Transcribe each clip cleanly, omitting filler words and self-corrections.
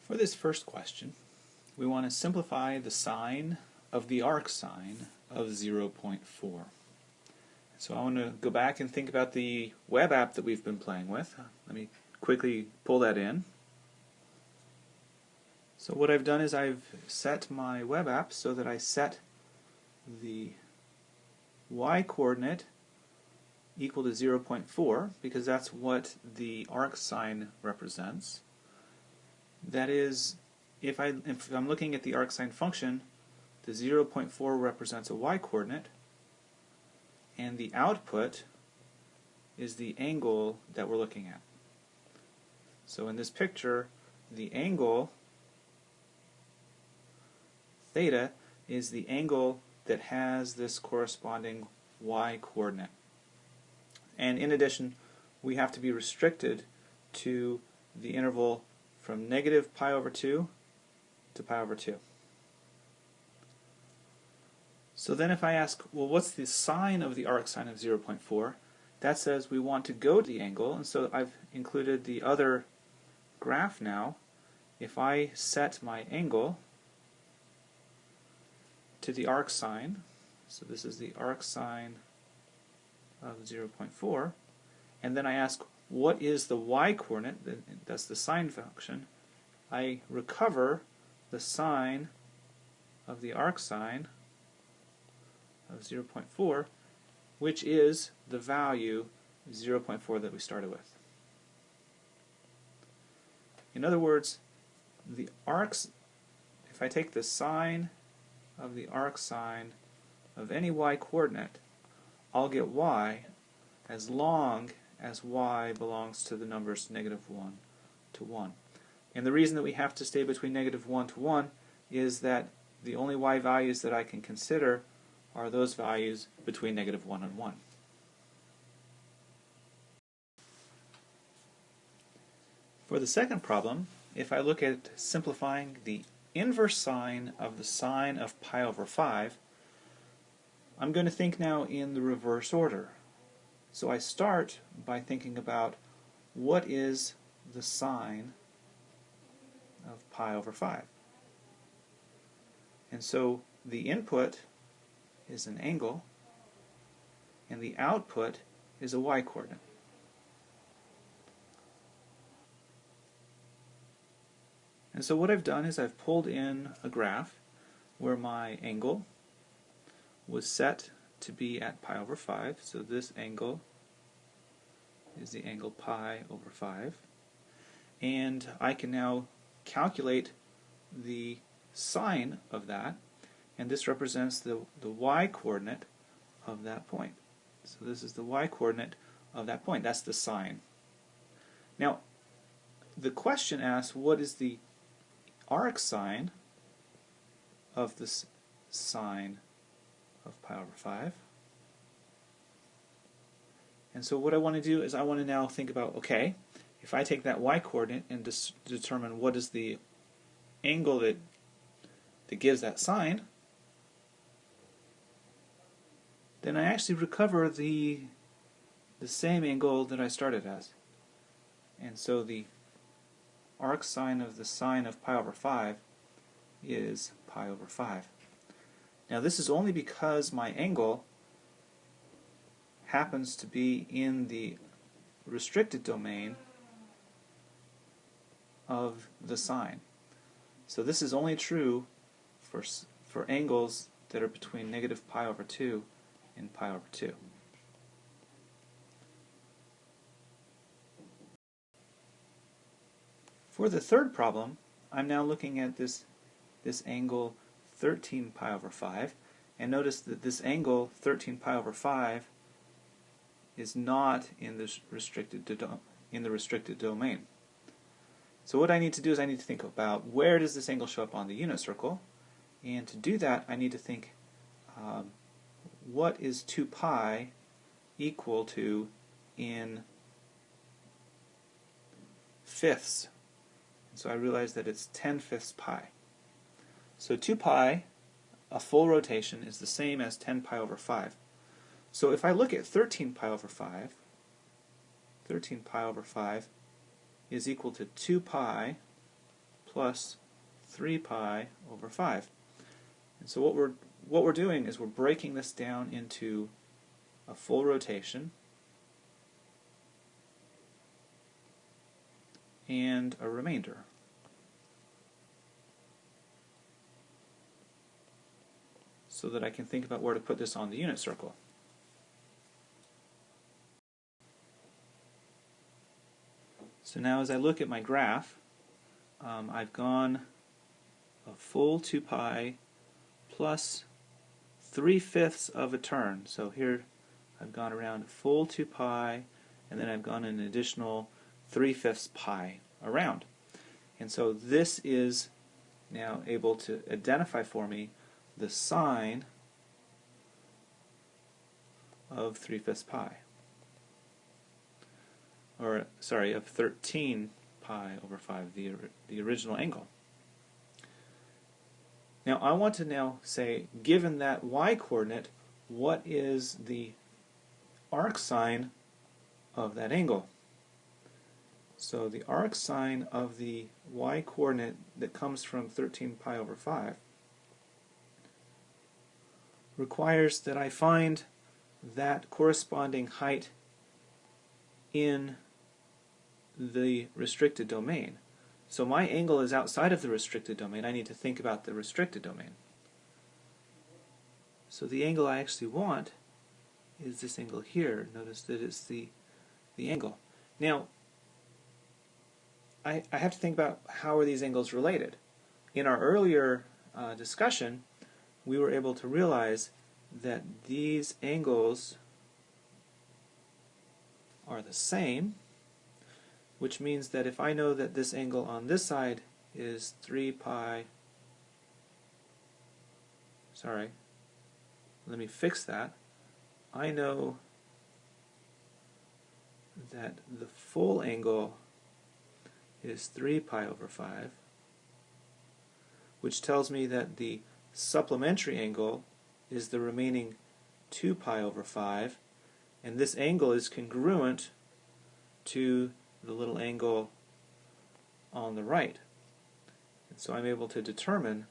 For this first question, we want to simplify the sine of the arc sine of 0.4. So I want to go back and think about the web app that we've been playing with. Let me quickly pull that in. So what I've done is I've set my web app so that I set the y-coordinate equal to 0.4 because that's what the arc sine represents. That is, if I'm looking at the arc sine function, the 0.4 represents a y-coordinate, and the output is the angle that we're looking at. So in this picture, the angle theta is the angle that has this corresponding y-coordinate. And in addition, we have to be restricted to the interval from negative pi over 2 to pi over 2. So then if I ask, well, what's the sine of the arc sine of 0.4? That says we want to go to the angle, and so I've included the other graph now. If I set my angle to the arc sine, so this is the arc sine of 0.4, and then I ask, what is the y-coordinate? That's the sine function. I recover the sine of the arc sine of 0.4, which is the value 0.4 that we started with. In other words, the arcs, if I take the sine of the arc sine of any y-coordinate, I'll get y as long as y belongs to the numbers negative 1 to 1. And the reason that we have to stay between negative 1 to 1 is that the only y values that I can consider are those values between negative 1 and 1. For the second problem, if I look at simplifying the inverse sine of the sine of pi over 5, I'm going to think now in the reverse order. So I start by thinking about what is the sine of pi over 5. And so the input is an angle, and the output is a y-coordinate. And so what I've done is I've pulled in a graph where my angle was set to be at pi over 5, so this angle is the angle pi over 5, and I can now calculate the sine of that, and this represents the y-coordinate of that point. So this is the y-coordinate of that point. That's the sine. Now, the question asks, what is the arc sine of this sine of pi over 5? And so what I want to do is I want to now think about, okay, if I take that y-coordinate and determine what is the angle that gives that sine, then I actually recover the same angle that I started as. And so the arc sine of the sine of pi over 5 is pi over 5. Now this is only because my angle happens to be in the restricted domain of the sine. So this is only true for angles that are between negative pi over 2 and pi over 2. For the third problem, I'm now looking at this angle 13 pi over 5, and notice that this angle 13 pi over 5 is not in the restricted domain. So what I need to do is I need to think about where does this angle show up on the unit circle, and to do that I need to think what is 2 pi equal to in fifths. So I realize that it's 10/5 pi. So 2 pi, a full rotation, is the same as 10 pi over 5. So if I look at 13 pi over 5, 13 pi over 5 is equal to 2 pi plus 3 pi over 5. And so what we're doing is we're breaking this down into a full rotation and a remainder. So that I can think about where to put this on the unit circle. So now as I look at my graph, I've gone a full 2 pi plus 3/5 of a turn. So here I've gone around a full 2 pi, and then I've gone an additional 3/5 pi around. And so this is now able to identify for me the sine of 3/5 pi. Or, sorry, of 13 pi over 5, the original angle. Now I want to now say, given that y-coordinate, what is the arc sine of that angle? So the arc sine of the y-coordinate that comes from 13 pi over 5 requires that I find that corresponding height in the restricted domain. So my angle is outside of the restricted domain. I need to think about the restricted domain. So the angle I actually want is this angle here. Notice that it's the angle. Now, I have to think about how are these angles related. In our earlier discussion, we were able to realize that these angles are the same, which means that if I know that this angle on this side is 3 pi, sorry, let me fix that. I know that the full angle is 3 pi over 5, which tells me that the supplementary angle is the remaining 2 pi over 5, and this angle is congruent to the little angle on the right. And so I'm able to determine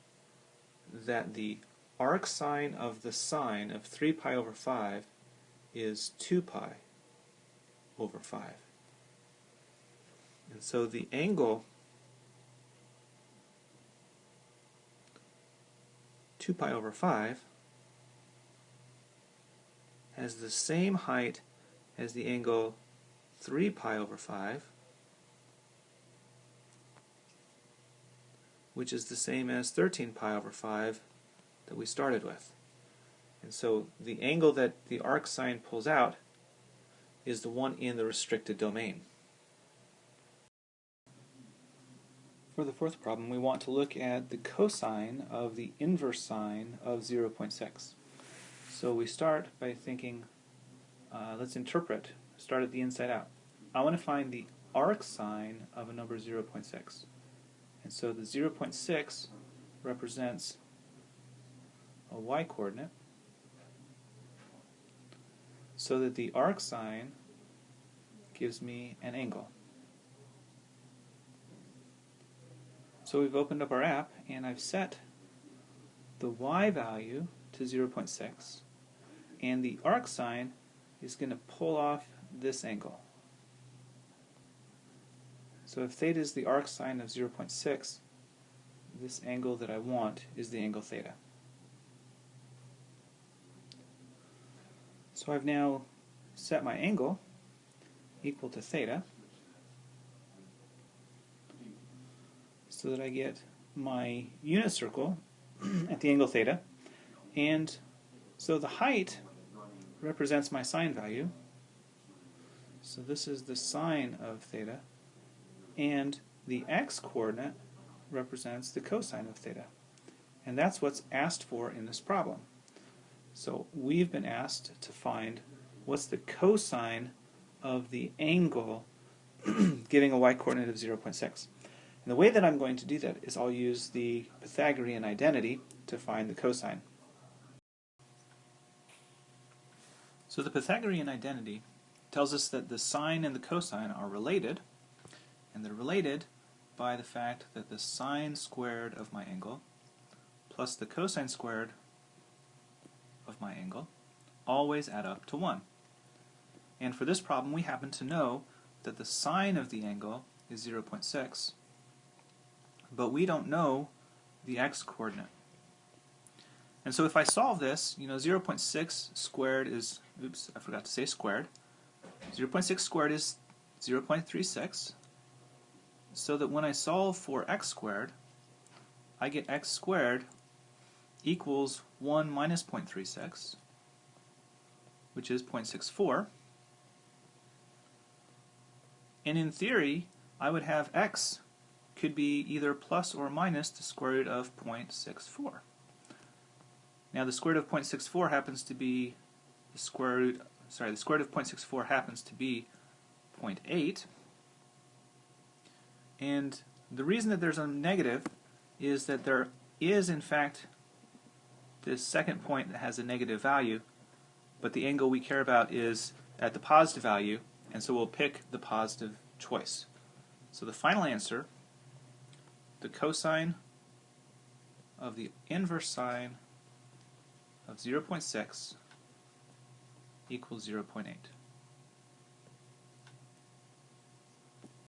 that the arc sine of the sine of 3 pi over 5 is 2 pi over 5. And so the angle 2 pi over 5 has the same height as the angle 3 pi over 5, which is the same as 13 pi over 5 that we started with. And so the angle that the arc sine pulls out is the one in the restricted domain. For the fourth problem, we want to look at the cosine of the inverse sine of 0.6. So we start by thinking, let's interpret, start at the inside out. I want to find the arc sine of a number 0.6. And so the 0.6 represents a y-coordinate, so that the arc sine gives me an angle. So we've opened up our app, and I've set the y value to 0.6, and the arc sine is going to pull off this angle. So if theta is the arc sine of 0.6, this angle that I want is the angle theta. So I've now set my angle equal to theta, so that I get my unit circle at the angle theta, and so the height represents my sine value. So this is the sine of theta, and the x-coordinate represents the cosine of theta. And that's what's asked for in this problem. So we've been asked to find what's the cosine of the angle giving a y-coordinate of 0.6. And the way that I'm going to do that is I'll use the Pythagorean identity to find the cosine. So the Pythagorean identity tells us that the sine and the cosine are related, and they're related by the fact that the sine squared of my angle plus the cosine squared of my angle always add up to 1. And for this problem we happen to know that the sine of the angle is 0.6, but we don't know the x-coordinate. And so if I solve this, 0.6 squared is, oops, I forgot to say squared. 0.6 squared is 0.36, so that when I solve for x squared, I get x squared equals 1 minus 0.36, which is 0.64. And in theory, I would have x could be either plus or minus the square root of 0.64. Now the square root of 0.64 happens to be the square root of 0.64 happens to be 0.8. And the reason that there's a negative is that there is in fact this second point that has a negative value, but the angle we care about is at the positive value, and so we'll pick the positive choice. So the final answer, the cosine of the inverse sine of 0.6 equals 0.8.